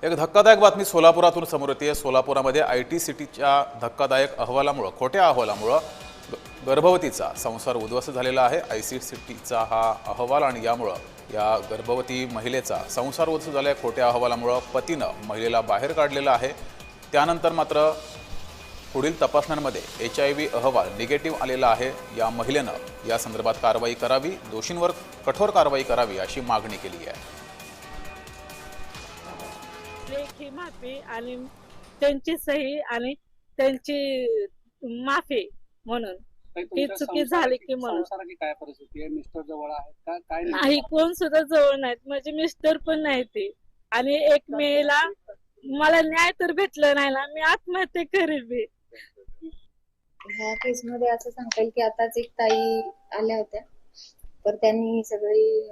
एक धक्कादायक बातमी सोलापुरातून समोर येते। सोलापुरामध्ये IT सिटीच्या धक्कादायक अहवालामुळे, खोट्या अहवालामुळे गर्भवतीचा संसार उद्ध्वस्त झालेला आहे। IT सिटीचा हा अहवाल आणि यामुळे या गर्भवती महिलेचा संसार उद्ध्वस्त झालाय। खोट्या अहवालामुळे पतीनं महिलेला बाहेर काढलेला आहे। त्यानंतर मात्र पुढील तपासण्यांमध्ये HIV अहवाल निगेटिव्ह आलेला आहे। या महिलेनं या संदर्भात कारवाई करावी, दोषींवर कठोर कारवाई करावी अशी मागणी केली आहे। लेखी माफी आणि त्यांची सही आणि त्यांची माफी म्हणून ही चुकी झाली की म्हणून संसाराची काय परिस्थिती आहे? मिस्टर जवळ आहेत का? काय नाही, कोण सुद्धा जवळ नाहीत, माझे मिस्टर पण नाही ते। आणि एक मेला मला न्याय तर भेटलं नाही ना, मी आत्महत्या करेल बी। ह्या केस मध्ये असं सांगता येईल की आताच एक ताई आल्या होत्या, तर त्यांनी सगळी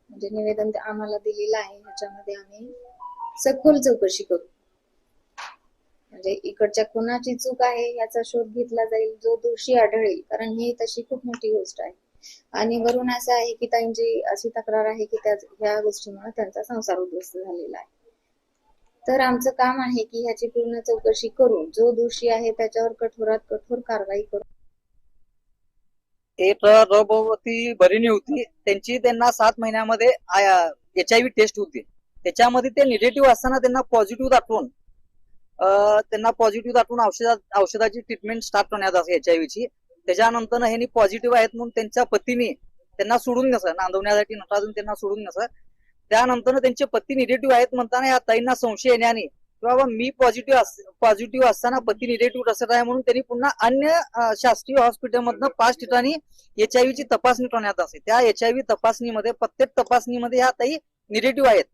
म्हणजे निवेदन आम्हाला दिलेलं आहे। ह्याच्यामध्ये आम्ही सखोल चौकशी करू, म्हणजे इकडच्या कुणाची चूक आहे याचा शोध घेतला जाईल, जो दोषी आढळेल, कारण ही तशी खूप मोठी गोष्ट आहे। आणि वरून असं आहे की ताईंची अशी तक्रार आहे की ह्या गोष्टीमुळे त्यांचा संसार उद्ध्वस्त झालेला आहे। तर आमचं काम आहे की ह्याची पूर्ण चौकशी करून जो दोषी आहे त्याच्यावर कठोरात कठोर कारवाई करू। एक गर्भवती भगिनी होती, त्यांना 7 महिन्यामध्ये HIV टेस्ट होती। त्याच्यामध्ये ते निगेटिव्ह असताना त्यांना पॉझिटिव्ह दाखवून औषधाची ट्रीटमेंट स्टार्ट करण्यात आली HIV ची। त्याच्यानंतर ह्यांनी पॉझिटिव्ह आहेत म्हणून त्यांच्या पतीने त्यांना सोडून नसं, नांदवण्यासाठी नटाजून त्यांना सोडून नसं। त्यानंतर त्यांचे पती निगेटिव्ह आहेत म्हणताना या ताईंना संशय येण्याने बाबा मी पॉझिटिव्ह असताना पती निगेटिव्ह असत आहे म्हणून त्यांनी पुन्हा अन्य शासकीय हॉस्पिटलमधनं 5 ठिकाणी HIV ची तपासणी करण्यात असते। त्या HIV तपासणीमध्ये प्रत्येक तपासणीमध्ये ह्या ताई निगेटिव्ह आहेत।